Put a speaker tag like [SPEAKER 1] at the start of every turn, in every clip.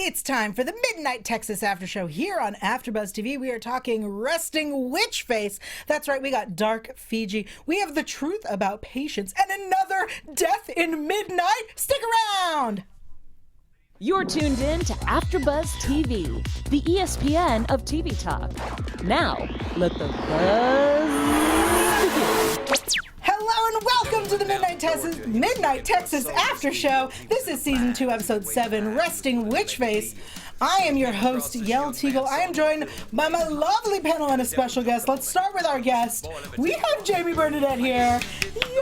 [SPEAKER 1] It's time for the Midnight Texas After Show here on AfterBuzz TV. We are talking resting witch face. That's right, we got dark Fiji. We have the truth about patience and another death in midnight. Stick around!
[SPEAKER 2] You're tuned in to AfterBuzz TV, the ESPN of TV talk. Now, let the buzz begin.
[SPEAKER 1] Hello and welcome to the Midnight Texas After Show. This is Season 2, Episode 7, Resting Witch Face. I am your host, Yael Tygiel. I am joined by my lovely panel and a special guest. Let's start with our guest. We have Jamie Bernadette here.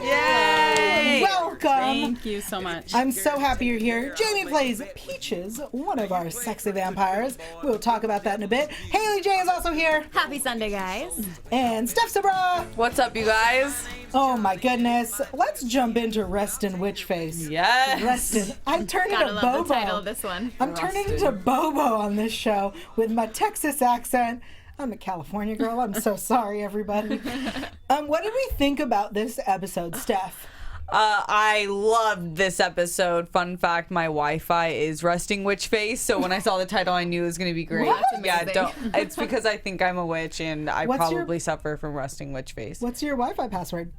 [SPEAKER 3] Yay!
[SPEAKER 1] Welcome.
[SPEAKER 3] Thank you so much.
[SPEAKER 1] I'm so happy you're here. Jamie plays Peaches, one of our sexy vampires. We'll talk about that in a bit. Haley J is also here.
[SPEAKER 4] Happy Sunday, guys.
[SPEAKER 1] And Steph Sabraw.
[SPEAKER 3] What's up, you guys?
[SPEAKER 1] Oh my goodness. Let's jump into Restin' Witch Face.
[SPEAKER 3] Yes.
[SPEAKER 1] Restin'. I'm turning
[SPEAKER 4] Gotta
[SPEAKER 1] into
[SPEAKER 4] love
[SPEAKER 1] Bobo.
[SPEAKER 4] the title of this one.
[SPEAKER 1] I'm turning into Bobo on this show with my Texas accent. I'm a California girl. I'm so sorry, everybody. What did we think about this episode, Steph?
[SPEAKER 3] I loved this episode. Fun fact, my Wi-Fi is resting witch face, so when I saw the title, I knew it was going to be great.
[SPEAKER 1] What?
[SPEAKER 3] Yeah, it's because I think I'm a witch, and I
[SPEAKER 1] What's
[SPEAKER 3] probably suffer from resting witch face.
[SPEAKER 1] What's your Wi-Fi password?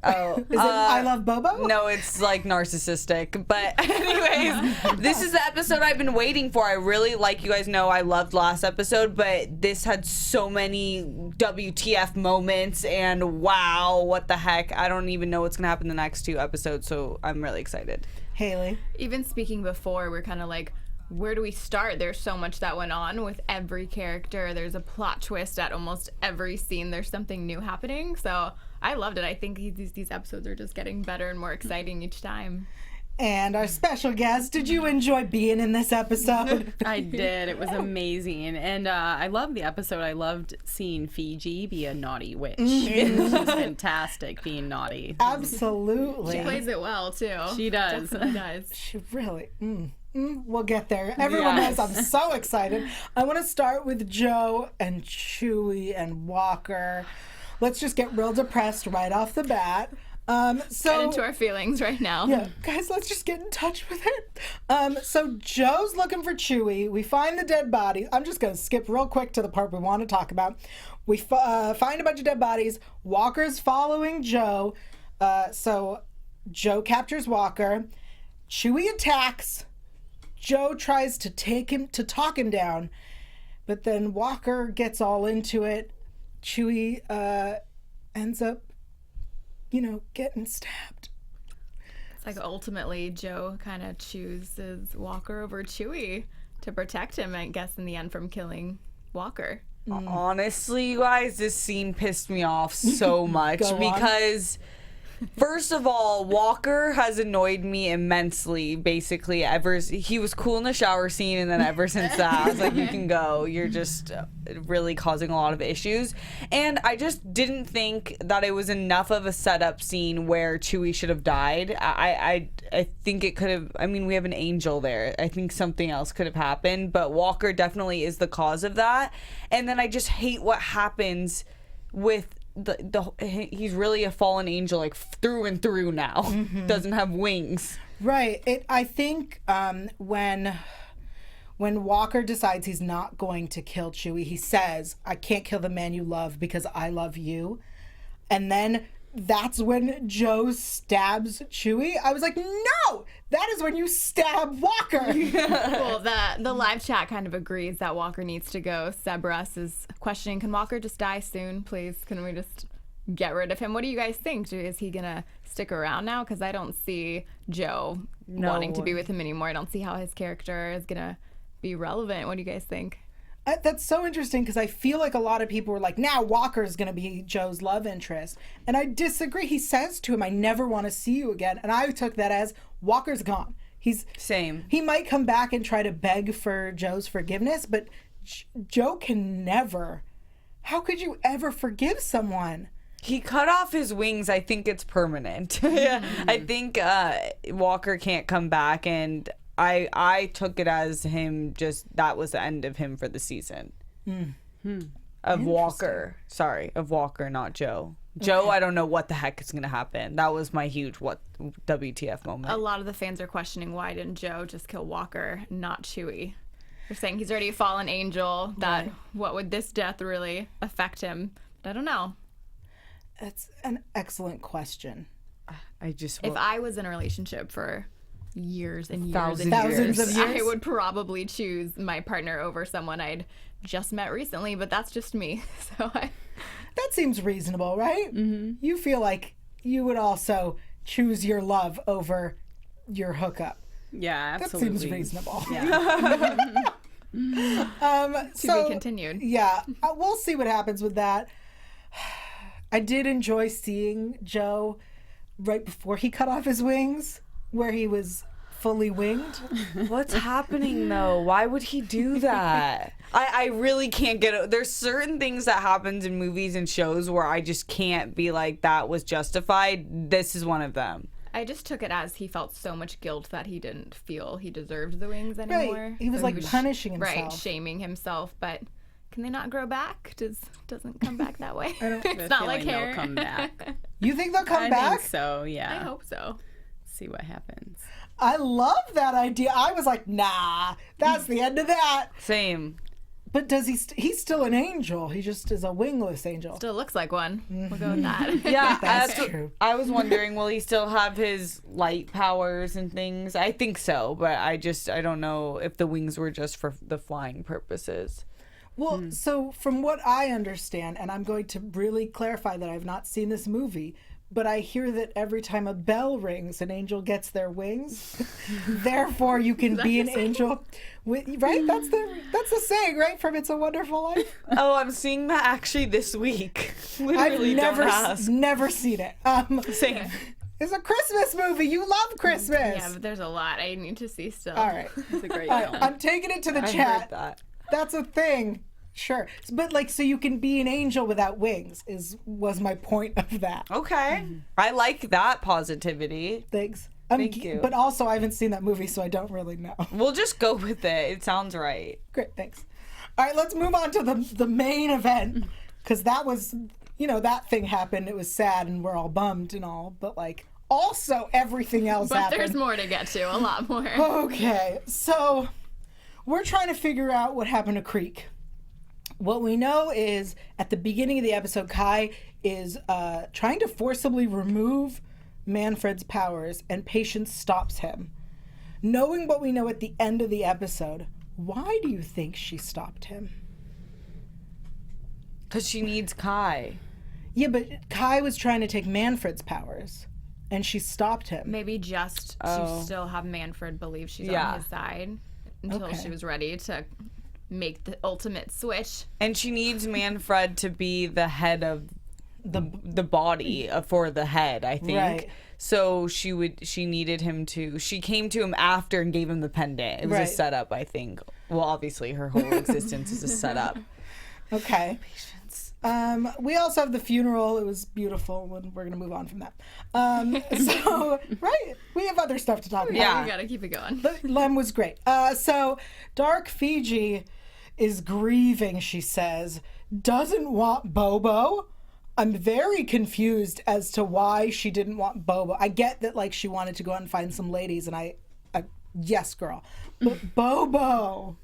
[SPEAKER 3] Oh,
[SPEAKER 1] Is it I love Bobo?
[SPEAKER 3] No, it's like narcissistic. But anyways, this is the episode I've been waiting for. I really, like you guys know, I loved last episode, but this had so many WTF moments, and wow, what the heck. I don't even know what's going to happen in the next two episodes, so I'm really excited.
[SPEAKER 1] Haley?
[SPEAKER 4] Even speaking before, we're kind of like, where do we start? There's so much that went on with every character. There's a plot twist at almost every scene. There's something new happening. So I loved it. I think these episodes are just getting better and more exciting each time.
[SPEAKER 1] And our special guest, did you enjoy being in this episode?
[SPEAKER 5] I did. It was amazing. And I loved the episode. I loved seeing Fiji be a naughty witch. It was just fantastic being naughty.
[SPEAKER 1] Absolutely.
[SPEAKER 4] She plays it well, too.
[SPEAKER 5] She does.
[SPEAKER 4] Definitely does.
[SPEAKER 1] She really, we'll get there. Everyone knows I'm so excited. I want to start with Joe and Chuy and Walker. Let's just get real depressed right off the bat.
[SPEAKER 4] Get into our feelings right now.
[SPEAKER 1] Yeah, guys, let's just get in touch with it. So Joe's looking for Chuy. We find the dead bodies. I'm just going to skip real quick to the part we want to talk about. We find a bunch of dead bodies. Walker's following Joe. So Joe captures Walker. Chuy attacks. Joe tries to talk him down, but then Walker gets all into it. Chuy ends up, getting stabbed.
[SPEAKER 4] It's like ultimately Joe kind of chooses Walker over Chuy to protect him, I guess, in the end from killing Walker.
[SPEAKER 3] Honestly, you guys, this scene pissed me off so much because... First of all, Walker has annoyed me immensely, basically, he was cool in the shower scene, and then ever since that, I was like, you can go. You're just really causing a lot of issues. And I just didn't think that it was enough of a setup scene where Chuy should have died. I think it could have, we have an angel there. I think something else could have happened, but Walker definitely is the cause of that. And then I just hate what happens with he's really a fallen angel, like through and through now. Doesn't have wings.
[SPEAKER 1] Right. I think when Walker decides he's not going to kill Chuy, he says, "I can't kill the man you love because I love you." And then that's when Joe stabs Chuy. I was like, no, that is when you stab Walker.
[SPEAKER 4] Well, the live chat kind of agrees that Walker needs to go. Sabraw is questioning, can Walker just die soon, please? Can we just get rid of him? What do you guys think? Is he going to stick around now? Because I don't see Joe wanting to be with him anymore. I don't see how his character is going to be relevant. What do you guys think?
[SPEAKER 1] That's so interesting because I feel like a lot of people were like, now Walker's going to be Joe's love interest. And I disagree. He says to him, "I never want to see you again." And I took that as Walker's gone.
[SPEAKER 3] Same.
[SPEAKER 1] He might come back and try to beg for Joe's forgiveness, but Joe can never. How could you ever forgive someone?
[SPEAKER 3] He cut off his wings. I think it's permanent. I think Walker can't come back, and I took it as him that was the end of him for the season. Of Walker. Sorry, of Walker, not Joe. Joe, I don't know what the heck is going to happen. That was my huge WTF moment.
[SPEAKER 4] A lot of the fans are questioning, why didn't Joe just kill Walker, not Chuy? They're saying he's already a fallen angel, that what would this death really affect him? But I don't know.
[SPEAKER 1] That's an excellent question.
[SPEAKER 4] If I was in a relationship for years and years
[SPEAKER 3] Thousands
[SPEAKER 4] and
[SPEAKER 1] of
[SPEAKER 4] years,
[SPEAKER 1] years.
[SPEAKER 4] I would probably choose my partner over someone I'd just met recently, but that's just me. So
[SPEAKER 1] That seems reasonable, right? Mm-hmm. You feel like you would also choose your love over your hookup.
[SPEAKER 5] Yeah,
[SPEAKER 1] That
[SPEAKER 5] absolutely.
[SPEAKER 1] seems reasonable.
[SPEAKER 5] Yeah.
[SPEAKER 4] to be continued.
[SPEAKER 1] Yeah, we'll see what happens with that. I did enjoy seeing Joe right before he cut off his wings, where he was fully winged.
[SPEAKER 3] What's happening though? Why would he do that? I really can't get it. There's certain things that happens in movies and shows where I just can't be like, that was justified. This is one of them.
[SPEAKER 4] I just took it as he felt so much guilt that he didn't feel he deserved the wings anymore.
[SPEAKER 1] Right. He was like punishing himself.
[SPEAKER 4] Right, shaming himself. But can they not grow back? Doesn't come back that way.
[SPEAKER 5] It's
[SPEAKER 4] not like hair.
[SPEAKER 5] They'll come back.
[SPEAKER 1] You think they'll come
[SPEAKER 5] I
[SPEAKER 1] back?
[SPEAKER 5] think so,
[SPEAKER 4] I
[SPEAKER 5] yeah.
[SPEAKER 4] hope so.
[SPEAKER 5] See what happens.
[SPEAKER 1] I love that idea. I was like, nah, that's the end of that.
[SPEAKER 3] Same.
[SPEAKER 1] But does he's still an angel. He just is a wingless angel.
[SPEAKER 4] Still looks like one. We'll go with that.
[SPEAKER 3] Yeah,
[SPEAKER 1] That's
[SPEAKER 3] what-
[SPEAKER 1] true.
[SPEAKER 3] I was wondering, will he still have his light powers and things? I think so, but I don't know if the wings were just for the flying purposes.
[SPEAKER 1] Well, so from what I understand, and I'm going to really clarify that I've not seen this movie, but I hear that every time a bell rings, an angel gets their wings. Therefore, you can be an angel. Right? That's the saying, right? From It's a Wonderful Life.
[SPEAKER 3] Oh, I'm seeing that actually this week.
[SPEAKER 1] I've
[SPEAKER 3] Literally, don't ask.
[SPEAKER 1] never seen it.
[SPEAKER 3] Same.
[SPEAKER 1] It's a Christmas movie. You love Christmas.
[SPEAKER 4] Yeah, but there's a lot I need to see still.
[SPEAKER 1] All right.
[SPEAKER 5] It's a great
[SPEAKER 1] All right.
[SPEAKER 5] film.
[SPEAKER 1] I'm taking it to the
[SPEAKER 3] I
[SPEAKER 1] chat.
[SPEAKER 3] heard that.
[SPEAKER 1] That's a thing. Sure. But like, so you can be an angel without wings was my point of that.
[SPEAKER 3] Okay. I like that positivity.
[SPEAKER 1] Thanks.
[SPEAKER 3] Thank you.
[SPEAKER 1] But also, I haven't seen that movie, so I don't really know.
[SPEAKER 3] We'll just go with it. It sounds right.
[SPEAKER 1] Great, thanks. All right, let's move on to the main event, because that was, that thing happened. It was sad, and we're all bummed and all, but like, also everything else
[SPEAKER 4] But
[SPEAKER 1] happened.
[SPEAKER 4] there's more to get to, a lot more.
[SPEAKER 1] Okay, so we're trying to figure out what happened to Creek. What we know is at the beginning of the episode, Kai is trying to forcibly remove Manfred's powers, and Patience stops him. Knowing what we know at the end of the episode, why do you think she stopped him?
[SPEAKER 3] Because she needs Kai.
[SPEAKER 1] Yeah, but Kai was trying to take Manfred's powers, and she stopped him.
[SPEAKER 4] Maybe just to still have Manfred believe she's on his side until
[SPEAKER 1] Okay.
[SPEAKER 4] she was ready to make the ultimate switch.
[SPEAKER 3] And she needs Manfred to be the head of the body for the head, I think.
[SPEAKER 1] Right.
[SPEAKER 3] So she needed him to. She came to him after and gave him the pendant. It was
[SPEAKER 1] Right.
[SPEAKER 3] a setup, I think. Well, obviously her whole existence is a setup.
[SPEAKER 1] Okay. We also have the funeral. It was beautiful, and we're going to move on from that. So, right, we have other stuff to talk about.
[SPEAKER 3] Yeah.
[SPEAKER 4] We gotta keep it going.
[SPEAKER 1] But Lem was great. So Dark Fiji is grieving, she says, doesn't want Bobo. I'm very confused as to why she didn't want Bobo. I get that, like, she wanted to go out and find some ladies, and I yes, girl. But Bobo.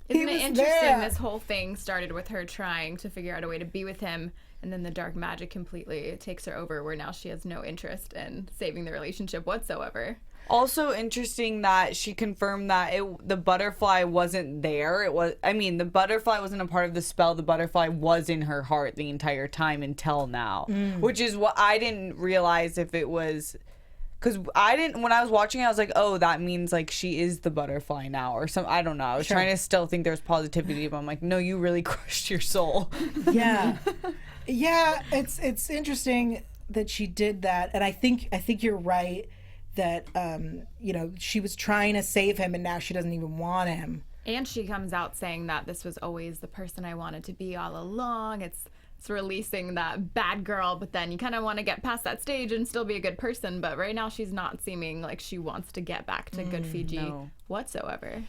[SPEAKER 4] Isn't
[SPEAKER 1] he
[SPEAKER 4] it
[SPEAKER 1] was
[SPEAKER 4] interesting?
[SPEAKER 1] there.
[SPEAKER 4] This whole thing started with her trying to figure out a way to be with him, and then the dark magic completely takes her over, where now she has no interest in saving the relationship whatsoever.
[SPEAKER 3] Also interesting that she confirmed that the butterfly wasn't there. The butterfly wasn't a part of the spell. The butterfly was in her heart the entire time until now, which is what I didn't realize if it was. Because when I was watching it, I was like, oh, that means like she is the butterfly now or something. I don't know. I was trying to still think there's positivity, but I'm like, no, you really crushed your soul.
[SPEAKER 1] Yeah. Yeah, it's interesting that she did that, and I think you're right that she was trying to save him, and now she doesn't even want him.
[SPEAKER 4] And she comes out saying that this was always the person I wanted to be all along. It's releasing that bad girl, but then you kind of want to get past that stage and still be a good person. But right now she's not seeming like she wants to get back to good Fiji whatsoever.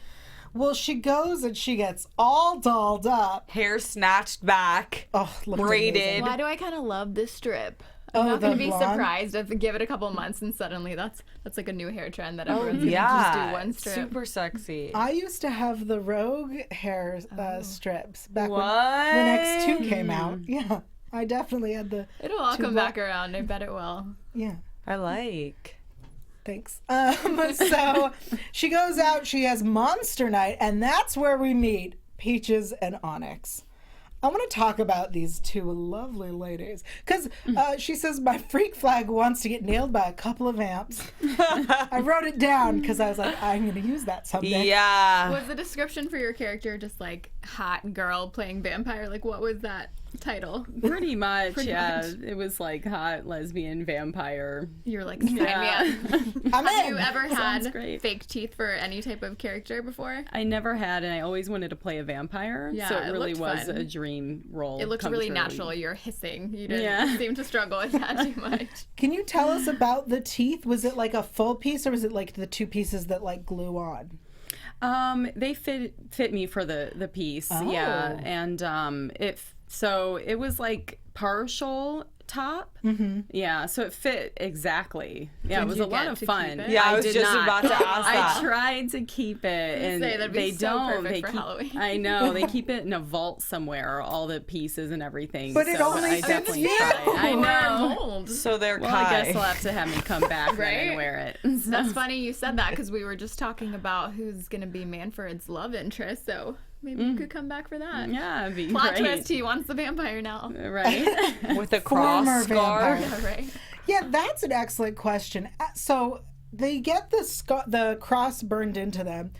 [SPEAKER 1] Well, she goes and she gets all dolled up.
[SPEAKER 3] Hair snatched back,
[SPEAKER 1] Oh, looked
[SPEAKER 3] braided.
[SPEAKER 1] amazing.
[SPEAKER 4] Why do I kind of love this strip?
[SPEAKER 1] Oh,
[SPEAKER 4] I'm not going
[SPEAKER 1] the
[SPEAKER 4] to be
[SPEAKER 1] blonde?
[SPEAKER 4] surprised if give it a couple months and suddenly that's like a new hair trend that everyone's going to
[SPEAKER 3] Yeah,
[SPEAKER 4] just do one strip.
[SPEAKER 3] super sexy.
[SPEAKER 1] I used to have the Rogue hair strips back when
[SPEAKER 3] What?
[SPEAKER 1] X2 came out. Yeah, I definitely had the.
[SPEAKER 4] It'll all
[SPEAKER 1] two
[SPEAKER 4] come
[SPEAKER 1] blo-
[SPEAKER 4] back around. I bet it will.
[SPEAKER 1] Yeah.
[SPEAKER 3] I like.
[SPEAKER 1] Thanks. So she goes out, she has Monster Night, and that's where we meet Peaches and Onyx. I want to talk about these two lovely ladies because she says my freak flag wants to get nailed by a couple of amps. I wrote it down because I was like, I'm going to use that someday.
[SPEAKER 3] Yeah.
[SPEAKER 4] Was the description for your character just like hot girl playing vampire? Like, what was that title?
[SPEAKER 5] Pretty much,
[SPEAKER 4] Pretty
[SPEAKER 5] yeah.
[SPEAKER 4] much.
[SPEAKER 5] It was like hot lesbian vampire.
[SPEAKER 4] You're like, sign me
[SPEAKER 5] Yeah.
[SPEAKER 4] up.
[SPEAKER 1] I'm
[SPEAKER 4] Have
[SPEAKER 1] in.
[SPEAKER 4] you ever
[SPEAKER 5] Sounds
[SPEAKER 4] had
[SPEAKER 5] great.
[SPEAKER 4] fake teeth for any type of character before?
[SPEAKER 5] I never had, and I always wanted to play a vampire.
[SPEAKER 4] Yeah,
[SPEAKER 5] so
[SPEAKER 4] it
[SPEAKER 5] it really
[SPEAKER 4] looked
[SPEAKER 5] was
[SPEAKER 4] fun.
[SPEAKER 5] a dream role.
[SPEAKER 4] It looked
[SPEAKER 5] come
[SPEAKER 4] really
[SPEAKER 5] true.
[SPEAKER 4] natural. You're hissing. You didn't
[SPEAKER 5] Yeah.
[SPEAKER 4] seem to struggle with that too much.
[SPEAKER 1] Can you tell us about the teeth? Was it like a full piece or was it like the two pieces that like glue on?
[SPEAKER 5] They fit me for the piece,
[SPEAKER 1] Oh.
[SPEAKER 5] yeah, and so it was like partial top, yeah, so it fit exactly. Yeah,
[SPEAKER 4] Did
[SPEAKER 5] it was
[SPEAKER 4] you
[SPEAKER 5] a lot
[SPEAKER 4] get
[SPEAKER 5] of
[SPEAKER 4] to
[SPEAKER 5] fun.
[SPEAKER 4] keep it?
[SPEAKER 3] Yeah, I was
[SPEAKER 5] did
[SPEAKER 3] just
[SPEAKER 5] not.
[SPEAKER 3] about to ask that.
[SPEAKER 5] I tried to keep it, and
[SPEAKER 4] say, that'd be
[SPEAKER 5] they
[SPEAKER 4] so
[SPEAKER 5] don't.
[SPEAKER 4] perfect
[SPEAKER 5] They
[SPEAKER 4] for
[SPEAKER 5] keep,
[SPEAKER 4] Halloween.
[SPEAKER 5] I know they keep it in a vault somewhere, all the pieces and everything.
[SPEAKER 1] But it only
[SPEAKER 5] I
[SPEAKER 1] fits
[SPEAKER 5] definitely
[SPEAKER 1] you.
[SPEAKER 5] tried. I know.
[SPEAKER 4] Mold.
[SPEAKER 3] So they're
[SPEAKER 5] Well, I
[SPEAKER 3] Kai.
[SPEAKER 5] guess they'll have to have me come back then
[SPEAKER 4] Right?
[SPEAKER 5] and wear it. So.
[SPEAKER 4] That's funny you said that because we were just talking about who's going to be Manfred's love interest. So maybe you could come back for that.
[SPEAKER 5] Yeah, it'd be
[SPEAKER 4] Plot
[SPEAKER 5] great.
[SPEAKER 4] twist, he wants the vampire now.
[SPEAKER 5] Right?
[SPEAKER 3] With a
[SPEAKER 1] Former
[SPEAKER 3] cross scar.
[SPEAKER 1] vampire.
[SPEAKER 4] Yeah, right.
[SPEAKER 1] Yeah, that's an excellent question. So they get the cross burned into them.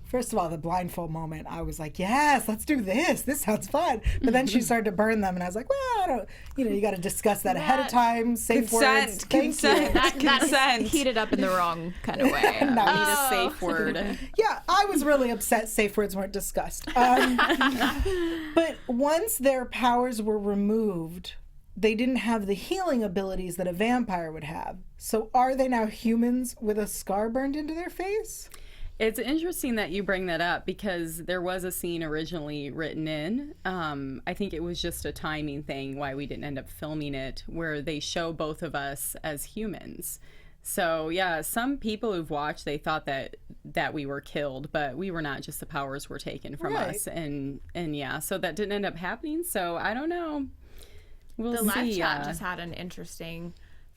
[SPEAKER 1] First of all, the blindfold moment, I was like, yes, let's do this. This sounds fun. But then she started to burn them, and I was like, well, I don't, you got to discuss that ahead of time. Safe words. Thank you.
[SPEAKER 3] Consent.
[SPEAKER 4] That
[SPEAKER 3] Consent.
[SPEAKER 4] heated up in the wrong kind of way.
[SPEAKER 5] Need
[SPEAKER 1] Nice.
[SPEAKER 5] a safe word.
[SPEAKER 1] Yeah, I was really upset safe words weren't discussed. But once their powers were removed, they didn't have the healing abilities that a vampire would have. So are they now humans with a scar burned into their face?
[SPEAKER 5] It's interesting that you bring that up because there was a scene originally written in. I think it was just a timing thing why we didn't end up filming it, where they show both of us as humans. So yeah, some people who've watched, they thought that we were killed, but we were not. Just the powers were taken from
[SPEAKER 1] Right.
[SPEAKER 5] us, and yeah, so that didn't end up happening. So I don't know. We'll
[SPEAKER 4] The live
[SPEAKER 5] see.
[SPEAKER 4] chat just had an interesting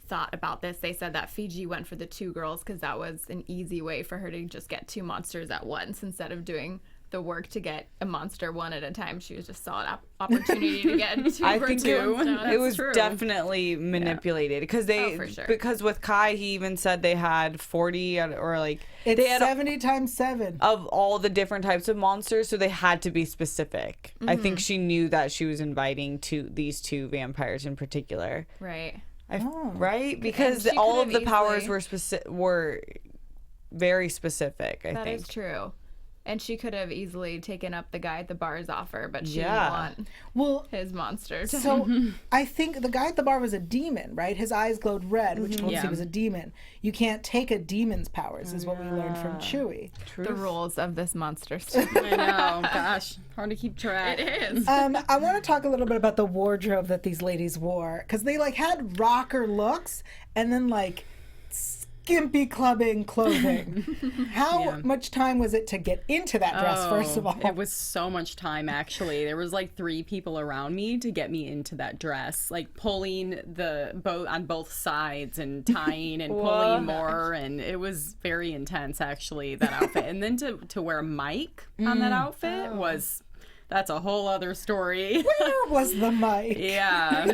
[SPEAKER 4] thought about this. They said that Fiji went for the two girls because that was an easy way for her to just get two monsters at once instead of doing the work to get a monster one at a time. She was just saw an opportunity to get two.
[SPEAKER 3] I
[SPEAKER 4] birds
[SPEAKER 3] think
[SPEAKER 4] with one stone.
[SPEAKER 3] it was
[SPEAKER 5] true.
[SPEAKER 3] definitely manipulated because they
[SPEAKER 4] Oh, for sure.
[SPEAKER 3] because with Kai he even said they had 40 or like
[SPEAKER 1] It's
[SPEAKER 3] they had
[SPEAKER 1] 70 times 7.
[SPEAKER 3] of all the different types of monsters, so they had to be specific. I think she knew that she was inviting these two vampires in particular.
[SPEAKER 4] Right.
[SPEAKER 3] Right? Because
[SPEAKER 4] she
[SPEAKER 3] all
[SPEAKER 4] could
[SPEAKER 3] of
[SPEAKER 4] have
[SPEAKER 3] the powers
[SPEAKER 4] easily-
[SPEAKER 3] were very specific, I
[SPEAKER 4] That
[SPEAKER 3] think.
[SPEAKER 4] is true. And she could have easily taken up the guy at the bar's offer, but she
[SPEAKER 3] Yeah.
[SPEAKER 4] didn't want
[SPEAKER 1] Well,
[SPEAKER 4] his monster to
[SPEAKER 1] so I think the guy at the bar was a demon, right? His eyes glowed red, which told us he
[SPEAKER 5] Yeah.
[SPEAKER 1] was a demon. You can't take a demon's powers, is what we learned from Chewie.
[SPEAKER 4] the rules of this monster story.
[SPEAKER 5] I know. Gosh, hard to keep track.
[SPEAKER 4] It is.
[SPEAKER 1] I want to talk a little bit about the wardrobe that these ladies wore because they like had rocker looks and then like skimpy clubbing clothing. How much time was it to get into that dress? First of all,
[SPEAKER 5] It was so much time, actually. There was like 3 people around me to get me into that dress, like pulling the boat on both sides and tying and pulling more. And it was very intense, actually, that outfit. And then to wear Mike on that outfit that's a whole other story.
[SPEAKER 1] where was the mic?
[SPEAKER 5] Yeah.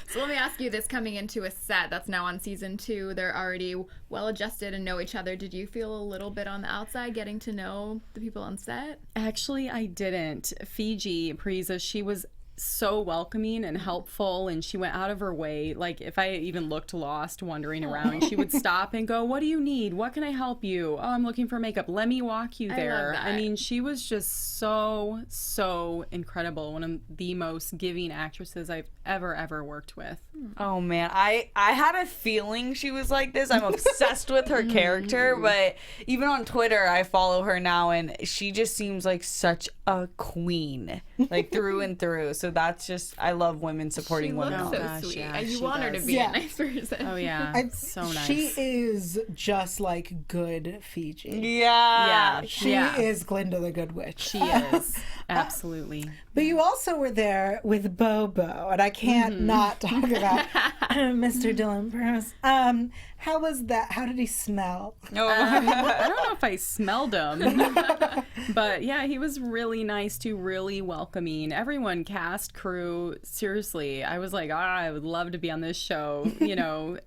[SPEAKER 4] So let me ask you this, coming into a set that's now on season 2, they're already well adjusted and know each other. Did you feel a little bit on the outside getting to know the people on set?
[SPEAKER 5] Actually, I didn't. Fiji, Prisa, she was so welcoming and helpful, and she went out of her way. Like, if I even looked lost wandering around, she would stop and go, "What do you need? What can I help you? Oh, I'm looking for makeup. Let me walk you there."
[SPEAKER 4] love that.
[SPEAKER 5] I mean, she was just so incredible. One of the most giving actresses I've ever worked with.
[SPEAKER 3] Oh man, I had a feeling she was like this. I'm obsessed with her character, but even on Twitter I follow her now and she just seems like such a queen, like through and through. So So that's just, I love women
[SPEAKER 4] She
[SPEAKER 3] supporting
[SPEAKER 4] looks
[SPEAKER 3] women.
[SPEAKER 4] so
[SPEAKER 5] gosh,
[SPEAKER 4] sweet.
[SPEAKER 5] yeah,
[SPEAKER 4] And you
[SPEAKER 5] she
[SPEAKER 4] want her to
[SPEAKER 5] does.
[SPEAKER 4] be
[SPEAKER 1] Yeah.
[SPEAKER 4] a nice person.
[SPEAKER 5] Oh yeah, so nice.
[SPEAKER 1] She is just like good Fiji.
[SPEAKER 3] Yeah.
[SPEAKER 1] She is Glinda the Good Witch.
[SPEAKER 5] She is absolutely.
[SPEAKER 1] But you also were there with Bobo, and I can't not talk about Mr. Dylan Bruce. How was that? How did he smell?
[SPEAKER 5] I don't know if I smelled him, but yeah, he was really nice too, really welcoming. Everyone, cast, crew, seriously, I was like, I would love to be on this show,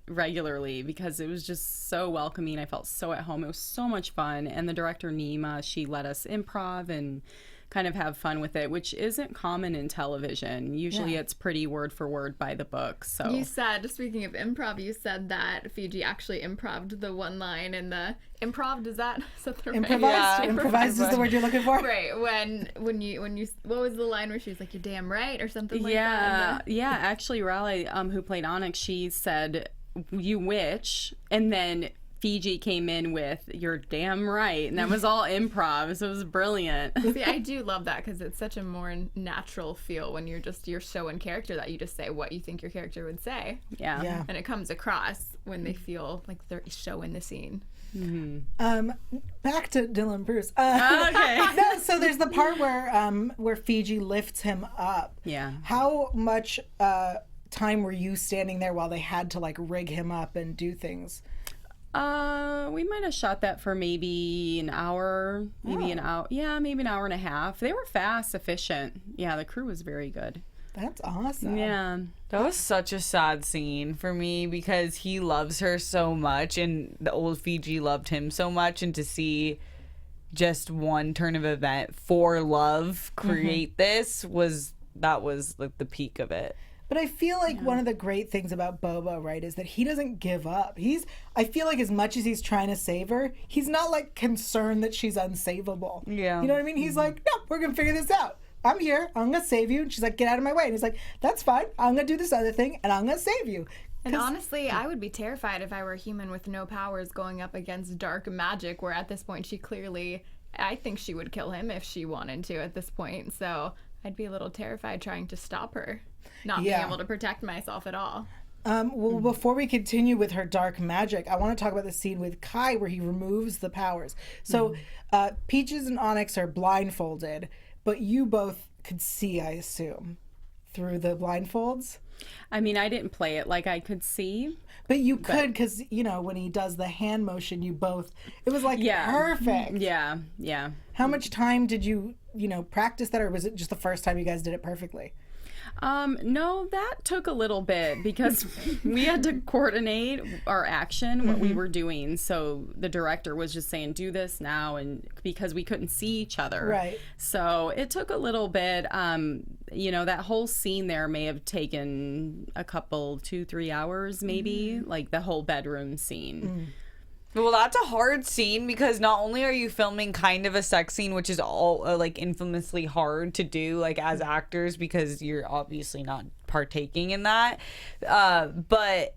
[SPEAKER 5] regularly, because it was just so welcoming. I felt so at home. It was so much fun. And the director, Nima, she let us improv and kind of have fun with it, which isn't common in television. Usually it's pretty word for word by the book. So
[SPEAKER 4] You said, speaking of improv, you said that Fiji actually improved the one line in the improv. Is that the right?
[SPEAKER 1] Improvised?
[SPEAKER 3] Yeah.
[SPEAKER 1] Improvised is the word you're looking for?
[SPEAKER 4] Right. When you what was the line where she was like, "You're damn right" or something like
[SPEAKER 5] yeah,
[SPEAKER 4] that?
[SPEAKER 5] yeah. Actually, Raleigh, who played Onyx, she said, "You witch," and then Fiji came in with "You're damn right," and that was all improv. So it was brilliant.
[SPEAKER 4] See, I do love that because it's such a more natural feel when you're so in character that you just say what you think your character would say.
[SPEAKER 5] Yeah.
[SPEAKER 1] Yeah.
[SPEAKER 4] And it comes across when they feel like they're showing the scene.
[SPEAKER 1] Back to Dylan Bruce.
[SPEAKER 5] Okay.
[SPEAKER 1] No, so there's the part where Fiji lifts him up.
[SPEAKER 5] Yeah.
[SPEAKER 1] How much time were you standing there while they had to like rig him up and do things?
[SPEAKER 5] We might have shot that for maybe an hour, maybe an hour. Yeah, maybe an hour and a half. They were fast, efficient. Yeah, the crew was very good.
[SPEAKER 1] That's awesome.
[SPEAKER 5] Yeah.
[SPEAKER 3] That was such a sad scene for me because he loves her so much and the old Fiji loved him so much, and to see just one turn of event for love create this was like the peak of it.
[SPEAKER 1] But I feel like one of the great things about Bobo, right, is that he doesn't give up. I feel like as much as he's trying to save her, he's not like concerned that she's unsavable.
[SPEAKER 3] Yeah.
[SPEAKER 1] You know what I mean? He's like, no, we're going to figure this out. I'm here. I'm going to save you. And she's like, get out of my way. And he's like, that's fine. I'm going to do this other thing and I'm going to save you.
[SPEAKER 4] And honestly, I would be terrified if I were a human with no powers going up against dark magic, where at this point I think she would kill him if she wanted to at this point. So I'd be a little terrified trying to stop her, not being able to protect myself at all.
[SPEAKER 1] Well, before we continue with her dark magic, I want to talk about the scene with Kai where he removes the powers. So Peaches and Onyx are blindfolded, but you both could see, I assume, through the blindfolds.
[SPEAKER 5] I mean, I didn't play it like I could see.
[SPEAKER 1] But you could, because, when he does the hand motion, it was like perfect.
[SPEAKER 5] Yeah, yeah.
[SPEAKER 1] How much time did you, practice that, or was it just the first time you guys did it perfectly?
[SPEAKER 5] No, that took a little bit because we had to coordinate our action, what we were doing. So the director was just saying, do this now, and because we couldn't see each other.
[SPEAKER 1] Right.
[SPEAKER 5] So it took a little bit. That whole scene there may have taken a couple, 2-3 hours, maybe, like the whole bedroom scene.
[SPEAKER 3] Well, that's a hard scene because not only are you filming kind of a sex scene, which is all like infamously hard to do, like as actors, because you're obviously not partaking in that, but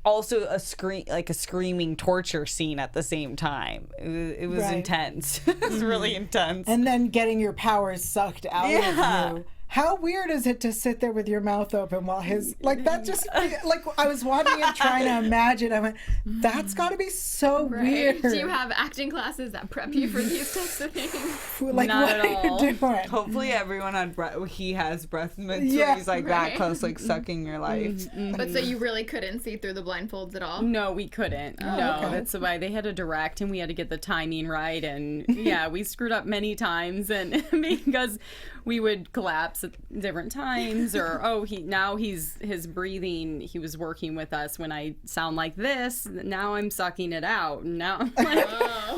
[SPEAKER 3] also a screaming torture scene at the same time. It was intense. It was really intense.
[SPEAKER 1] And then getting your powers sucked out of you. How weird is it to sit there with your mouth open while that just, like, I was watching it trying to imagine. I went, that's got to be so weird.
[SPEAKER 4] Do you have acting classes that prep you for these types of things?
[SPEAKER 1] Like,
[SPEAKER 5] Not
[SPEAKER 1] what
[SPEAKER 5] at
[SPEAKER 1] are you
[SPEAKER 5] all.
[SPEAKER 1] doing?
[SPEAKER 3] Hopefully everyone had he has breath mints
[SPEAKER 1] Yeah,
[SPEAKER 3] where he's like that
[SPEAKER 4] right.
[SPEAKER 3] close, like sucking your life.
[SPEAKER 4] But so you really couldn't see through the blindfolds at all?
[SPEAKER 5] No, we couldn't. No,
[SPEAKER 1] okay.
[SPEAKER 5] that's why they had to direct, and we had to get the timing right. And yeah, we screwed up many times, and because we would collapse at different times, or his breathing. He was working with us when I sound like this. Now I'm sucking it out. Now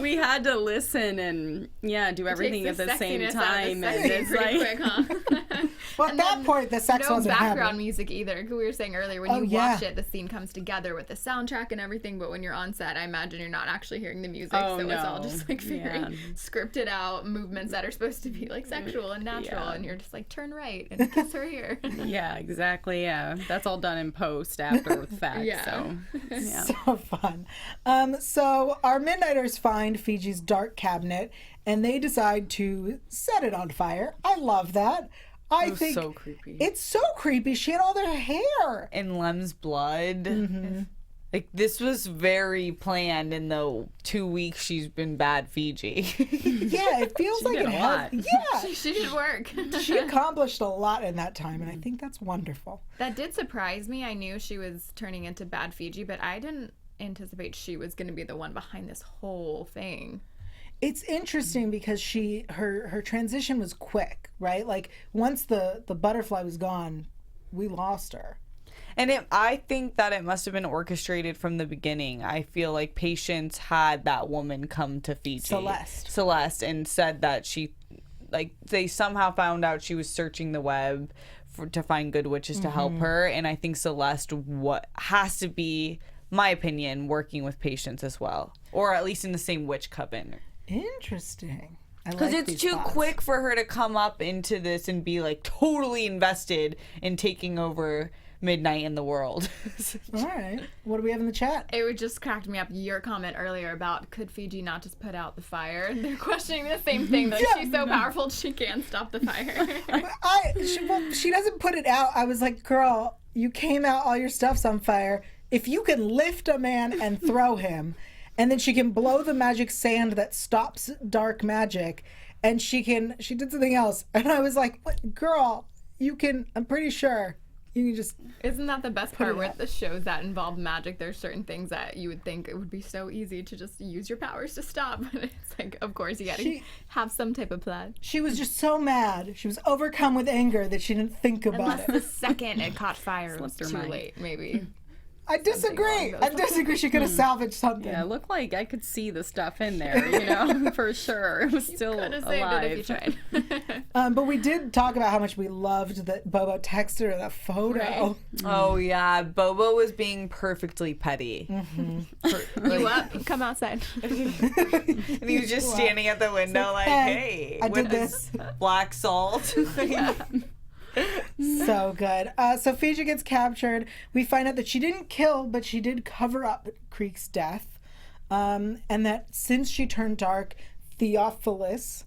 [SPEAKER 5] we had to listen and do everything at the same time. And it's
[SPEAKER 4] pretty
[SPEAKER 5] like,
[SPEAKER 4] quick, huh?
[SPEAKER 1] Well, at that point, the sex
[SPEAKER 4] No
[SPEAKER 1] wasn't
[SPEAKER 4] background
[SPEAKER 1] happening.
[SPEAKER 4] music either. 'Cause we were saying earlier, when you watch it, the scene comes together with the soundtrack and everything. But when you're on set, I imagine you're not actually hearing the music, so it's all just like very scripted out movements that are supposed to be like sexual and natural, and you're just like, turn right and kiss her here.
[SPEAKER 5] yeah, exactly. Yeah, that's all done in post after the fact.
[SPEAKER 4] Yeah.
[SPEAKER 5] So yeah.
[SPEAKER 1] So fun. So our Midnighters find Fiji's dark cabinet and they decide to set it on fire. I love that. I
[SPEAKER 3] was
[SPEAKER 1] think
[SPEAKER 3] so creepy.
[SPEAKER 1] it's so creepy. She had all their hair.
[SPEAKER 3] And Lem's blood.
[SPEAKER 1] Mm-hmm.
[SPEAKER 3] Like, this was very planned in the 2 weeks she's been bad Fiji.
[SPEAKER 1] Yeah, it feels like
[SPEAKER 5] did
[SPEAKER 1] it
[SPEAKER 5] a
[SPEAKER 1] had.
[SPEAKER 5] lot.
[SPEAKER 1] Yeah,
[SPEAKER 4] She did work.
[SPEAKER 1] she accomplished a lot in that time, and I think that's wonderful.
[SPEAKER 4] That did surprise me. I knew she was turning into bad Fiji, but I didn't anticipate she was going to be the one behind this whole thing.
[SPEAKER 1] It's interesting because her transition was quick, right? Like once the butterfly was gone, we lost her.
[SPEAKER 3] And I think that it must have been orchestrated from the beginning. I feel like Patience had that woman come to Fiji. Celeste, and said that she, like, they somehow found out she was searching the web to find good witches to help her. And I think Celeste has to be, my opinion, working with Patience as well. Or at least in the same witch coven.
[SPEAKER 1] Interesting.
[SPEAKER 3] Because
[SPEAKER 1] like
[SPEAKER 3] it's
[SPEAKER 1] these
[SPEAKER 3] too
[SPEAKER 1] thoughts.
[SPEAKER 3] quick for her to come up into this and be, like, totally invested in taking over Midnight in the world.
[SPEAKER 1] All right. What do we have in the chat?
[SPEAKER 4] It would just cracked me up. Your comment earlier about could Fiji not just put out the fire? They're questioning the same thing. That she's so powerful she can't stop the fire.
[SPEAKER 1] She doesn't put it out. I was like, girl, you came out, all your stuff's on fire. If you can lift a man and throw him, and then she can blow the magic sand that stops dark magic, and she did something else. And I was like, what, girl, you can, I'm pretty sure. You can just.
[SPEAKER 4] Isn't that the best part with the shows that involve magic? There's certain things that you would think it would be so easy to just use your powers to stop. But it's like, of course, you gotta have some type of plan.
[SPEAKER 1] She was just so mad. She was overcome with anger that she didn't think about
[SPEAKER 4] Unless
[SPEAKER 1] it.
[SPEAKER 4] the second it caught fire, it was
[SPEAKER 5] Slipped her
[SPEAKER 4] too
[SPEAKER 5] mind.
[SPEAKER 4] late, maybe.
[SPEAKER 1] I disagree. She could have salvaged something.
[SPEAKER 5] Yeah, it looked like I could see the stuff in there, you know, for sure. It was still
[SPEAKER 4] Could have
[SPEAKER 5] alive.
[SPEAKER 4] saved it if you tried.
[SPEAKER 1] But we did talk about how much we loved that Bobo texted her that photo.
[SPEAKER 4] Right.
[SPEAKER 3] Oh, yeah. Bobo was being perfectly petty.
[SPEAKER 4] You up? Come outside.
[SPEAKER 3] And he was just standing at the window like, hey,
[SPEAKER 1] I
[SPEAKER 3] with
[SPEAKER 1] did this.
[SPEAKER 3] black salt.
[SPEAKER 1] So good. So Fiji gets captured. We find out that she didn't kill, but she did cover up Creek's death. And that since she turned dark, Theophilus,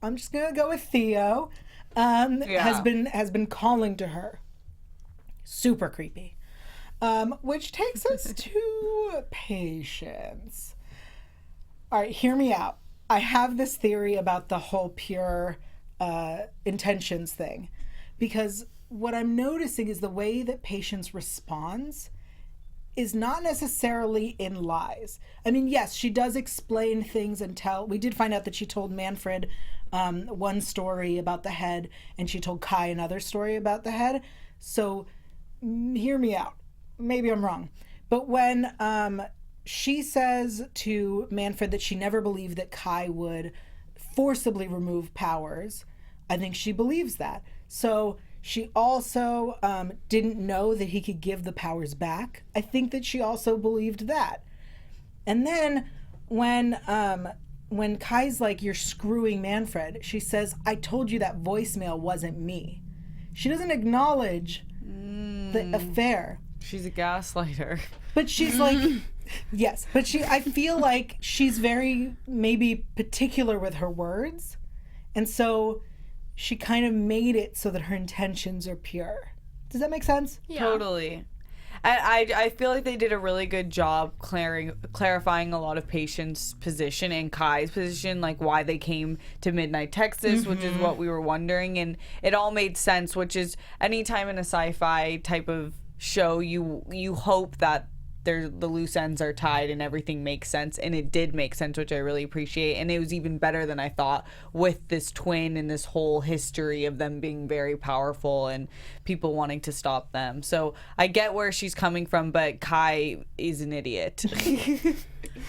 [SPEAKER 1] I'm just gonna go with Theo, has been calling to her. Super creepy. Which takes us to Patience. All right, hear me out. I have this theory about the whole pure intentions thing. Because what I'm noticing is the way that Patience responds is not necessarily in lies. I mean, yes, she does explain things and tell. We did find out that she told Manfred one story about the head, and she told Kai another story about the head. So hear me out. Maybe I'm wrong. But when she says to Manfred that she never believed that Kai would forcibly remove powers, I think she believes that. So she also didn't know that he could give the powers back. I think that she also believed that. And then when Kai's like, you're screwing Manfred, she says, I told you that voicemail wasn't me. She doesn't acknowledge the affair.
[SPEAKER 3] She's a gaslighter.
[SPEAKER 1] But she's like, yes, but I feel like she's very maybe particular with her words. And so she kind of made it so that her intentions are pure. Does that make sense?
[SPEAKER 4] Yeah.
[SPEAKER 3] Totally. And I feel like they did a really good job clarifying a lot of Patience's position and Kai's position, like why they came to Midnight Texas, which is what we were wondering. And it all made sense, which is anytime in a sci-fi type of show, you hope that the loose ends are tied and everything makes sense, and it did make sense, which I really appreciate. And it was even better than I thought with this twin and this whole history of them being very powerful and people wanting to stop them. So I get where she's coming from, but Kai is an idiot.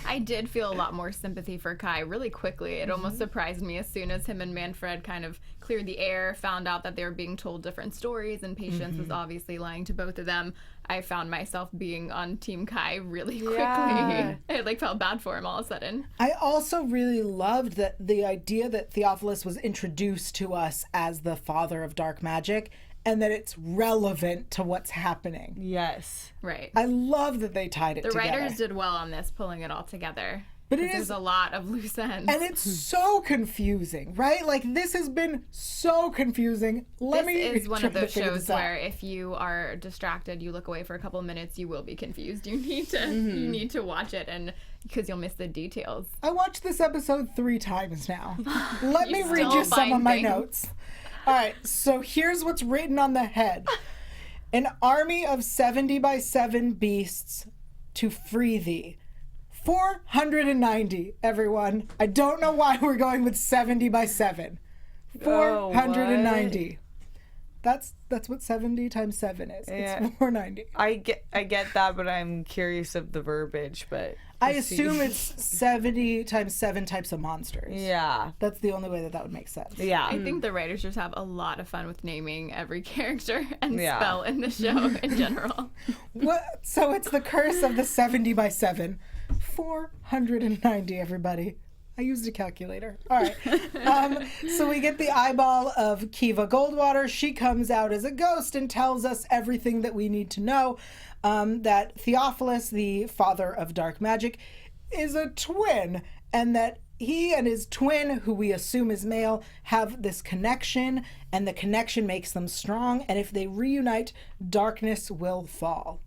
[SPEAKER 4] I did feel a lot more sympathy for Kai really quickly. It almost surprised me as soon as him and Manfred kind of cleared the air, found out that they were being told different stories, and Patience was obviously lying to both of them. I found myself being on Team Kai really quickly.
[SPEAKER 3] Yeah.
[SPEAKER 4] I felt bad for him all of a sudden.
[SPEAKER 1] I also really loved that the idea that Theophilus was introduced to us as the father of dark magic and that it's relevant to what's happening.
[SPEAKER 3] Yes.
[SPEAKER 4] Right.
[SPEAKER 1] I love that they tied it
[SPEAKER 4] The
[SPEAKER 1] together.
[SPEAKER 4] writers did well on this, pulling it all together.
[SPEAKER 1] But it
[SPEAKER 4] There's
[SPEAKER 1] is,
[SPEAKER 4] a lot of loose ends.
[SPEAKER 1] and it's so confusing, right? Like, this has been so confusing. Let me
[SPEAKER 4] This is one
[SPEAKER 1] try
[SPEAKER 4] of
[SPEAKER 1] to
[SPEAKER 4] those
[SPEAKER 1] figure
[SPEAKER 4] shows
[SPEAKER 1] this out.
[SPEAKER 4] where if you are distracted, you look away for a couple of minutes, you will be confused. You need to watch it, and because you'll miss the details.
[SPEAKER 1] I watched this episode 3 times now. Let me read
[SPEAKER 4] still
[SPEAKER 1] you some of
[SPEAKER 4] find
[SPEAKER 1] my
[SPEAKER 4] things.
[SPEAKER 1] notes. All right, so here's what's written on the head. An army of 70 by 7 beasts to free thee. 490, everyone. I don't know why we're going with 70 by 7. 490. That's what 70 times 7 is.
[SPEAKER 3] Yeah.
[SPEAKER 1] It's 490.
[SPEAKER 3] I get that, but I'm curious of the verbiage. But
[SPEAKER 1] I assume it's 70 times 7 types of monsters.
[SPEAKER 3] yeah,
[SPEAKER 1] That's the only way that would make sense.
[SPEAKER 3] yeah.
[SPEAKER 4] I think the writers just have a lot of fun with naming every character and
[SPEAKER 3] Yeah.
[SPEAKER 4] spell in the show in general.
[SPEAKER 1] What? So it's the curse of the 70 by 7. 490, everybody. I used a calculator. All right. So we get the eyeball of Kiva Goldwater. She comes out as a ghost and tells us everything that we need to know. That Theophilus, the father of dark magic, is a twin, and that he and his twin, who we assume is male, have this connection, and the connection makes them strong, and if they reunite, darkness will fall.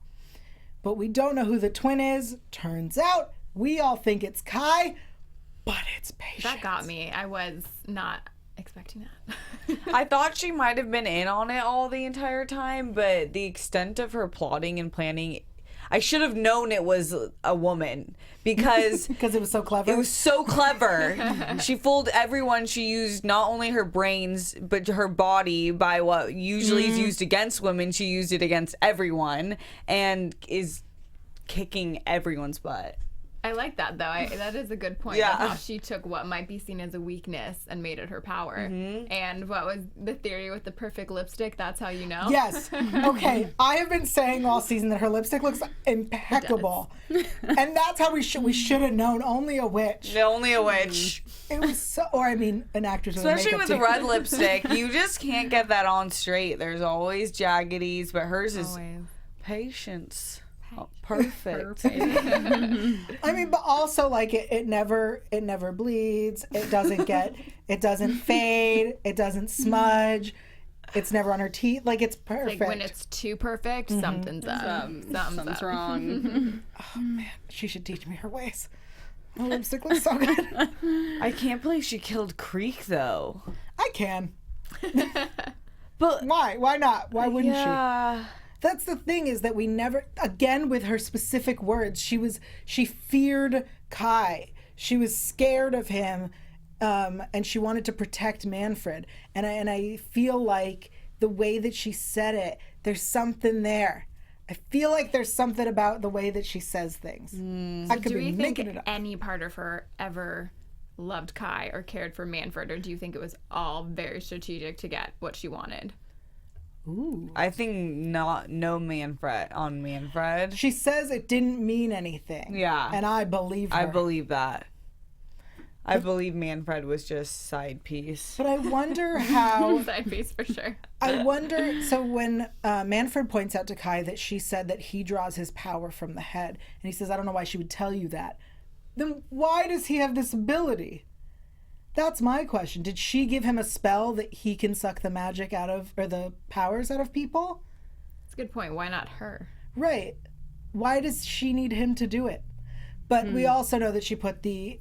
[SPEAKER 1] But we don't know who the twin is. Turns out, we all think it's Kai, but it's Patience.
[SPEAKER 4] That got me. I was not expecting that.
[SPEAKER 3] I thought she might have been in on it all the entire time, but the extent of her plotting and planning, I should have known it was a woman because
[SPEAKER 1] Because it was so clever.
[SPEAKER 3] it was so clever. She fooled everyone. She used not only her brains, but her body by what usually is used against women. She used it against everyone and is kicking everyone's butt.
[SPEAKER 4] I like that, though. That is a good point.
[SPEAKER 3] Yeah.
[SPEAKER 4] Of how she took what might be seen as a weakness and made it her power. And what was the theory with the perfect lipstick? That's how you know?
[SPEAKER 1] Yes. Okay. I have been saying all season that her lipstick looks impeccable. And that's how we should have known. Only a witch.
[SPEAKER 3] Only a witch.
[SPEAKER 1] It was so, or I mean, an actress with a
[SPEAKER 3] Especially
[SPEAKER 1] makeup
[SPEAKER 3] with the
[SPEAKER 1] team.
[SPEAKER 3] red lipstick. You just can't get that on straight. There's always jaggedies, but hers is
[SPEAKER 4] Always.
[SPEAKER 3] patience. Oh, perfect.
[SPEAKER 1] I mean, but also like it never bleeds. It doesn't fade. It doesn't smudge. It's never on her teeth. Like it's perfect.
[SPEAKER 4] Like when it's too perfect, something's up.
[SPEAKER 5] Something's
[SPEAKER 4] up.
[SPEAKER 5] wrong.
[SPEAKER 1] Oh man, she should teach me her ways. Her lipstick looks so good.
[SPEAKER 3] I can't believe she killed Creek though.
[SPEAKER 1] I can.
[SPEAKER 3] But
[SPEAKER 1] Why? Why not? Why wouldn't she?
[SPEAKER 3] yeah.
[SPEAKER 1] That's the thing, is that we never, again with her specific words, she feared Kai. She was scared of him, and she wanted to protect Manfred. And I feel like the way that she said it, there's something there. I feel like there's something about the way that she says things. I could
[SPEAKER 4] Do
[SPEAKER 1] be
[SPEAKER 4] we think
[SPEAKER 1] making it up.
[SPEAKER 4] any part of her ever loved Kai or cared for Manfred, or do you think it was all very strategic to get what she wanted?
[SPEAKER 3] I think no Manfred.
[SPEAKER 1] She says it didn't mean anything.
[SPEAKER 3] Yeah.
[SPEAKER 1] And I believe her.
[SPEAKER 3] I believe that. I believe Manfred was just side piece.
[SPEAKER 1] But I wonder how...
[SPEAKER 4] Side piece for sure.
[SPEAKER 1] I wonder, so when Manfred points out to Kai that she said that he draws his power from the head, and he says, I don't know why she would tell you that, then why does he have this ability? That's my question. Did she give him a spell that he can suck the magic out of, or the powers out of people?
[SPEAKER 4] That's a good point. Why not her?
[SPEAKER 1] Right. Why does she need him to do it? But we also know that she put the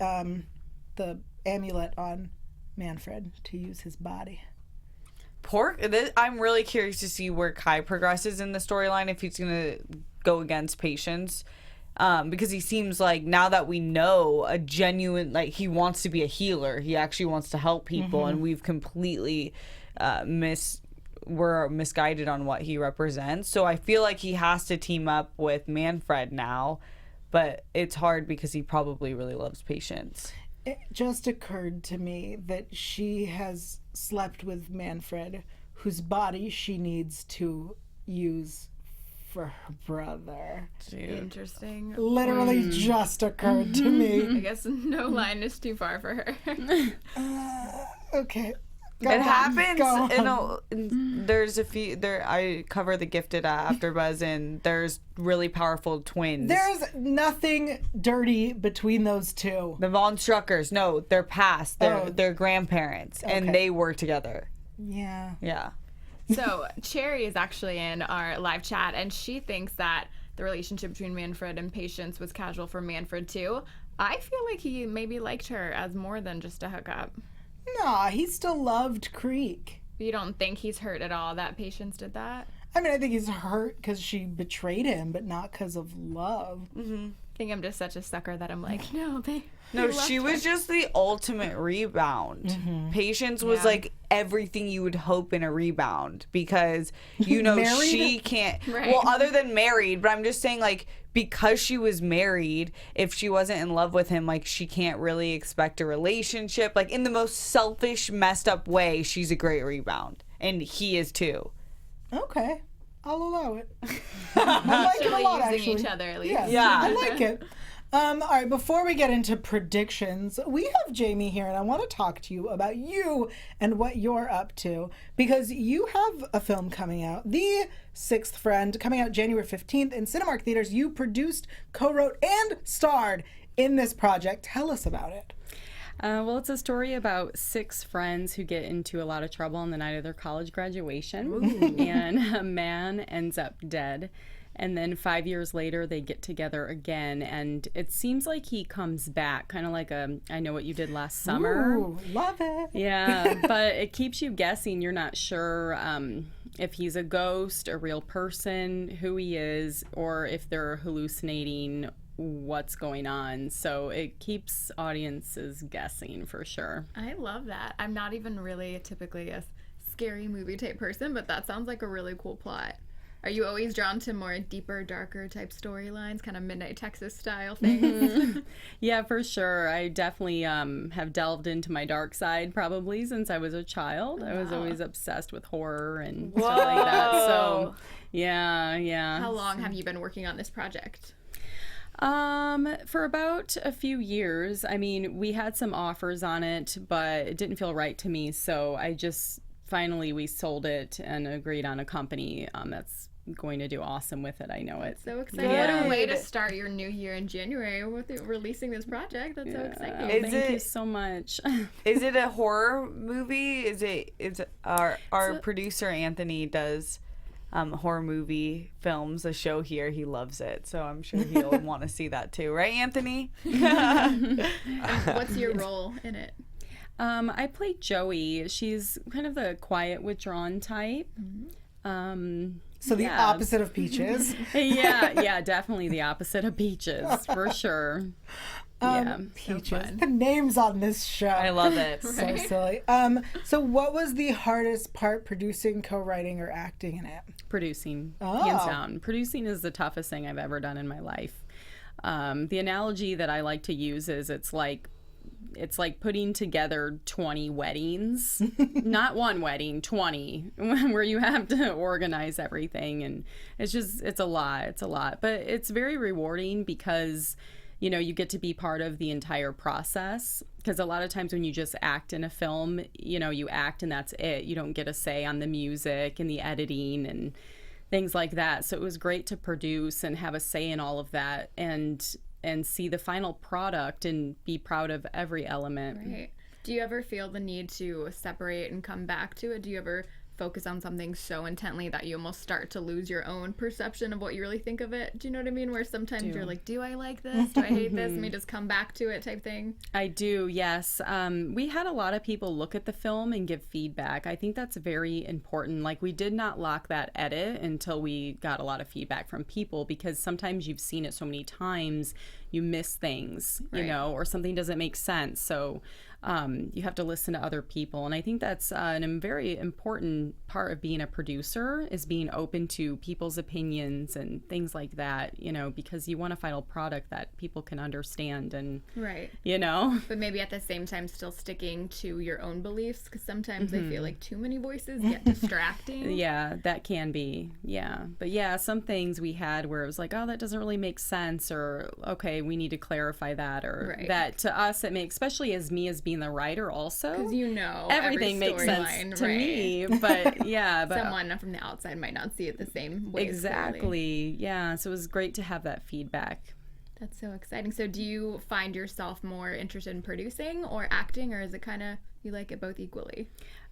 [SPEAKER 1] amulet on Manfred to use his body.
[SPEAKER 3] I'm really curious to see where Kai progresses in the storyline, if he's going to go against Patience. Because he seems like, now that we know, a genuine, like, he wants to be a healer. He actually wants to help people, and we've completely we're misguided on what he represents. So I feel like he has to team up with Manfred now, but it's hard because he probably really loves Patience.
[SPEAKER 1] It just occurred to me that she has slept with Manfred, whose body she needs to use for her brother.
[SPEAKER 4] Interesting.
[SPEAKER 1] Literally just occurred to me.
[SPEAKER 4] I guess no line is too far for her.
[SPEAKER 1] Okay.
[SPEAKER 3] It happens.
[SPEAKER 1] Go on.
[SPEAKER 3] There's a few. I cover The Gifted at AfterBuzz, and there's really powerful twins.
[SPEAKER 1] There's nothing dirty between those two.
[SPEAKER 3] The Von Struckers. No, they're past. They're grandparents, and they work together.
[SPEAKER 1] Yeah.
[SPEAKER 3] Yeah.
[SPEAKER 4] So Cherry is actually in our live chat, and she thinks that the relationship between Manfred and Patience was casual for Manfred too. I feel like he maybe liked her as more than just a hookup.
[SPEAKER 1] Nah, he still loved Creek.
[SPEAKER 4] You don't think he's hurt at all that Patience did that?
[SPEAKER 1] I mean, I think he's hurt because she betrayed him, but not because of love.
[SPEAKER 4] I think I'm just such a sucker that I'm like, no,
[SPEAKER 3] She was just the ultimate rebound. Patience was like everything you would hope in a rebound because, she can't.
[SPEAKER 4] Right.
[SPEAKER 3] Well, other than married, but I'm just saying, like, because she was married, if she wasn't in love with him, like, she can't really expect a relationship. Like, in the most selfish, messed up way, she's a great rebound. And he is too.
[SPEAKER 1] Okay. I'll allow it. I like it a lot,
[SPEAKER 4] using
[SPEAKER 1] actually.
[SPEAKER 4] each other at least.
[SPEAKER 3] Yeah.
[SPEAKER 1] I like it. All right, before we get into predictions, we have Jamie here, and I want to talk to you about you and what you're up to, because you have a film coming out, The Sixth Friend, coming out January 15th in Cinemark theaters. You produced, co-wrote, and starred in this project. Tell us about it.
[SPEAKER 5] Well, it's a story about 6 friends who get into a lot of trouble on the night of their college graduation, and a man ends up dead. And then 5 years later, they get together again, and it seems like he comes back, kind of like I Know What You Did Last Summer.
[SPEAKER 1] Ooh, love it.
[SPEAKER 5] Yeah, but it keeps you guessing. You're not sure if he's a ghost, a real person, who he is, or if they're hallucinating what's going on. So it keeps audiences guessing for sure.
[SPEAKER 4] I love that. I'm not even really typically a scary movie type person, but that sounds like a really cool plot. Are you always drawn to more deeper, darker type storylines, kind of Midnight Texas style things?
[SPEAKER 5] Yeah, for sure. I definitely have delved into my dark side probably since I was a child. I was always obsessed with horror and stuff like that. So, yeah.
[SPEAKER 4] How long have you been working on this project?
[SPEAKER 5] For about a few years. I mean, we had some offers on it, but it didn't feel right to me. So finally we sold it and agreed on a company that's going to do awesome with it. I know it.
[SPEAKER 4] So exciting.
[SPEAKER 5] Yeah.
[SPEAKER 4] What a way to start your new year in January with releasing this project. That's so exciting.
[SPEAKER 5] Thank you so much.
[SPEAKER 3] Is it a horror movie? Is our producer Anthony does horror movie films, a show here. He loves it, so I'm sure he'll want to see that too, right, Anthony?
[SPEAKER 4] What's your role in it?
[SPEAKER 5] I play Joey. She's kind of the quiet, withdrawn type.
[SPEAKER 1] So the opposite of Peaches.
[SPEAKER 5] Yeah, definitely the opposite of Peaches, for sure.
[SPEAKER 1] Peaches. The names on this show.
[SPEAKER 3] I love it.
[SPEAKER 1] So silly. So what was the hardest part, producing, co-writing, or acting in it?
[SPEAKER 5] Producing, hands down. Producing is the toughest thing I've ever done in my life. The analogy that I like to use is it's like putting together 20 weddings, not one wedding, 20, where you have to organize everything. And it's a lot, but it's very rewarding because, you get to be part of the entire process. Because a lot of times when you just act in a film, you act and that's it. You don't get a say on the music and the editing and things like that. So it was great to produce and have a say in all of that and see the final product and be proud of every element.
[SPEAKER 4] Right. Do you ever feel the need to separate and come back to it? Do you ever focus on something so intently that you almost start to lose your own perception of what you really think of it? Do you know what I mean? Where sometimes you're like, do I like this? Do I hate this? Let me just come back to it type thing.
[SPEAKER 5] I do, yes. We had a lot of people look at the film and give feedback. I think that's very important. Like, we did not lock that edit until we got a lot of feedback from people, because sometimes you've seen it so many times, you miss things, or something doesn't make sense. So you have to listen to other people. And I think that's a very important part of being a producer, is being open to people's opinions and things like that, because you want a final product that people can understand and,
[SPEAKER 4] But maybe at the same time still sticking to your own beliefs, because sometimes I feel like too many voices get distracting.
[SPEAKER 5] Yeah, that can be. Yeah. But yeah, some things we had where it was like, oh, that doesn't really make sense, or okay, we need to clarify that, or that to us it makes, especially as me as being being the writer also.
[SPEAKER 4] Because you know
[SPEAKER 5] everything
[SPEAKER 4] every
[SPEAKER 5] makes sense
[SPEAKER 4] storyline,
[SPEAKER 5] to
[SPEAKER 4] right?
[SPEAKER 5] me. But yeah, but
[SPEAKER 4] Someone from the outside might not see it the same way.
[SPEAKER 5] exactly.
[SPEAKER 4] Clearly.
[SPEAKER 5] Yeah, so it was great to have that feedback.
[SPEAKER 4] That's so exciting. So do you find yourself more interested in producing or acting, or is it kind of you like it both equally?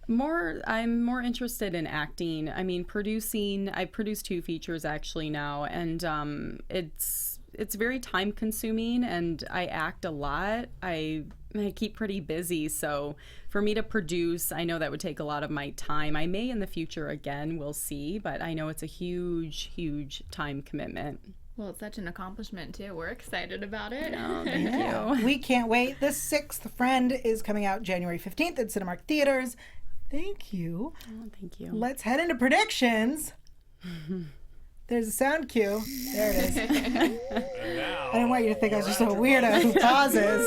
[SPEAKER 5] I'm more interested in acting. I mean, producing, I produced 2 features actually now, and it's very time consuming, and I act a lot. I keep pretty busy, so for me to produce, I know that would take a lot of my time. I may in the future again, we'll see, but I know it's a huge time commitment.
[SPEAKER 4] Well, it's such an accomplishment too. We're excited about it.
[SPEAKER 5] Oh, thank you.
[SPEAKER 1] We can't wait. The Sixth Friend is coming out January 15th at Cinemark Theaters. Thank you.
[SPEAKER 5] Oh, thank you.
[SPEAKER 1] Let's head into predictions. There's a sound cue. There it is. I didn't want you to think I was just a weirdo who pauses.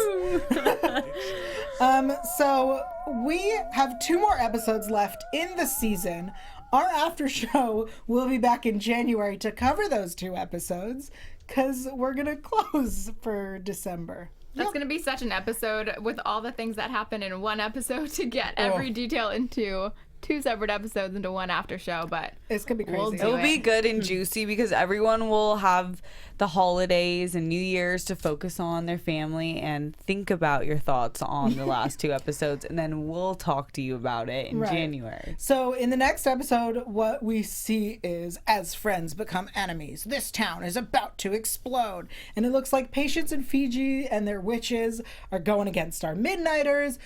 [SPEAKER 1] So we have 2 more episodes left in the season. Our after show will be back in January to cover those 2 episodes because we're going to close for December.
[SPEAKER 4] That's going to be such an episode with all the things that happen in one episode to get every detail into 2 separate episodes into one after show, but
[SPEAKER 1] It's going to be crazy.
[SPEAKER 4] We'll do
[SPEAKER 3] It'll be
[SPEAKER 4] it.
[SPEAKER 3] good and juicy because everyone will have the holidays and New Year's to focus on their family and think about your thoughts on the last 2 episodes, and then we'll talk to you about it in
[SPEAKER 1] Right.
[SPEAKER 3] January.
[SPEAKER 1] So in the next episode, what we see is as friends become enemies, this town is about to explode. And it looks like Patience and Fiji and their witches are going against our Midnighters.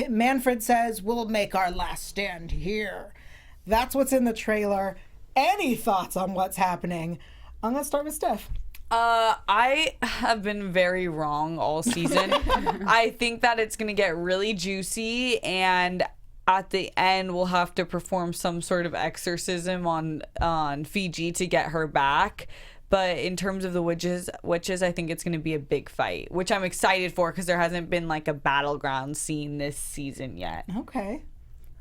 [SPEAKER 1] Manfred says, we'll make our last stand here. That's what's in the trailer. Any thoughts on what's happening? I'm going to start with Steph.
[SPEAKER 3] I have been very wrong all season. I think that it's going to get really juicy, and at the end we'll have to perform some sort of exorcism on Fiji to get her back. But in terms of the witches, I think it's going to be a big fight, which I'm excited for because there hasn't been like a battleground scene this season yet.
[SPEAKER 1] Okay.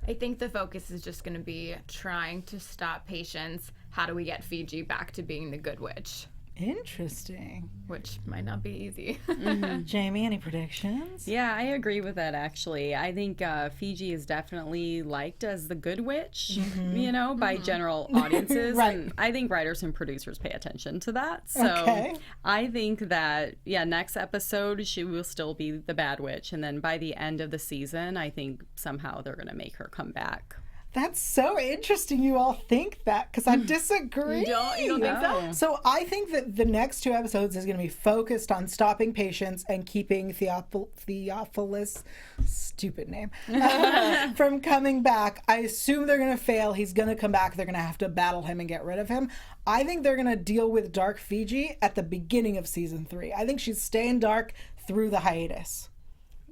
[SPEAKER 4] I think the focus is just going to be trying to stop Patience. How do we get Fiji back to being the good witch?
[SPEAKER 1] Interesting.
[SPEAKER 4] Which might not be easy.
[SPEAKER 1] Jamie, any predictions?
[SPEAKER 5] Yeah, I agree with that actually. I think Fiji is definitely liked as the good witch, you know, by general audiences.
[SPEAKER 1] Right.
[SPEAKER 5] And I think writers and producers pay attention to that. So
[SPEAKER 1] Okay.
[SPEAKER 5] I think that, next episode she will still be the bad witch. And then by the end of the season, I think somehow they're going to make her come back.
[SPEAKER 1] That's so interesting you all think that, because I disagree.
[SPEAKER 4] You don't think so?
[SPEAKER 1] So I think that the next 2 episodes is going to be focused on stopping Patience and keeping Theophilus, stupid name, from coming back. I assume they're going to fail. He's going to come back. They're going to have to battle him and get rid of him. I think they're going to deal with Dark Fiji at the beginning of season 3. I think she's staying dark through the hiatus.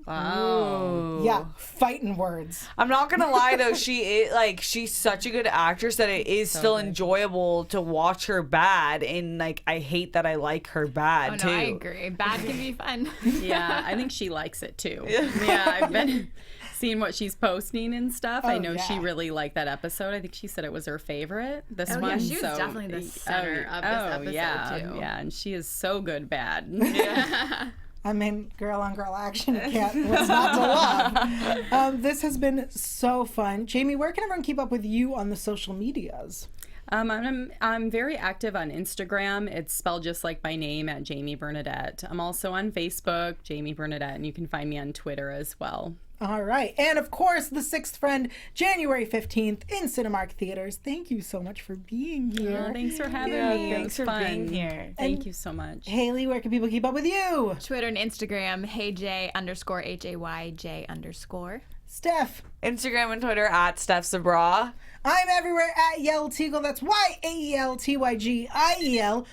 [SPEAKER 3] Wow.
[SPEAKER 1] Yeah, fighting words.
[SPEAKER 3] I'm not gonna lie though, she's such a good actress that it is still enjoyable to watch her bad, and like I hate that I like her bad
[SPEAKER 4] Oh, no,
[SPEAKER 3] too.
[SPEAKER 4] I agree. Bad can be fun.
[SPEAKER 5] Yeah, I think she likes it too. Yeah, I've been seeing what she's posting and stuff. I know she
[SPEAKER 1] yeah.
[SPEAKER 5] really liked that episode. I think she said it was her favorite. This
[SPEAKER 4] Oh,
[SPEAKER 5] one.
[SPEAKER 4] yeah, she was
[SPEAKER 5] so,
[SPEAKER 4] definitely the center of this episode,
[SPEAKER 5] yeah,
[SPEAKER 4] too.
[SPEAKER 5] Yeah, and she is so good bad.
[SPEAKER 1] I mean, girl on girl action. You can't. What's not to love? This has been so fun. Jamie, where can everyone keep up with you on the social medias?
[SPEAKER 5] I'm very active on Instagram. It's spelled just like my name at Jamie Bernadette. I'm also on Facebook, Jamie Bernadette, and you can find me on Twitter as well.
[SPEAKER 1] All right. And of course, The Sixth Friend, January 15th in Cinemark Theaters. Thank you so much for being here.
[SPEAKER 5] Oh, thanks for having me. It
[SPEAKER 3] Thanks
[SPEAKER 5] was
[SPEAKER 3] for
[SPEAKER 5] fun.
[SPEAKER 3] being here.
[SPEAKER 5] Thank you so much.
[SPEAKER 1] Haley, where can people keep up with you?
[SPEAKER 4] Twitter and Instagram, HeyJ_HAYJ_.
[SPEAKER 1] Steph.
[SPEAKER 3] Instagram and Twitter at Steph Sabraw.
[SPEAKER 1] I'm everywhere at Yael Tygiel. That's YAELTYGIEL.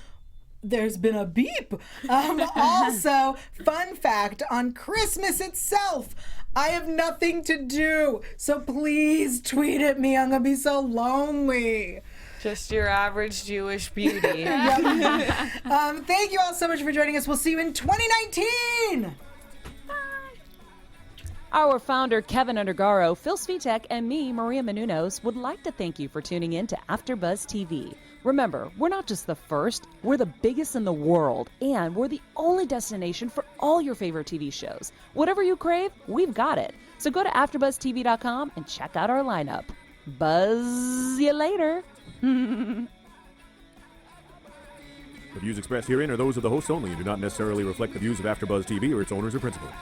[SPEAKER 1] There's been a beep. Also, fun fact, on Christmas itself, I have nothing to do. So please tweet at me. I'm going to be so lonely.
[SPEAKER 3] Just your average Jewish beauty.
[SPEAKER 1] Thank you all so much for joining us. We'll see you in 2019.
[SPEAKER 2] Our founder, Kevin Undergaro, Phil Svitek, and me, Maria Menounos, would like to thank you for tuning in to AfterBuzz TV. Remember, we're not just the first, we're the biggest in the world, and we're the only destination for all your favorite TV shows. Whatever you crave, we've got it. So go to AfterBuzzTV.com and check out our lineup. Buzz you later.
[SPEAKER 6] The views expressed herein are those of the hosts only and do not necessarily reflect the views of AfterBuzz TV or its owners or principals.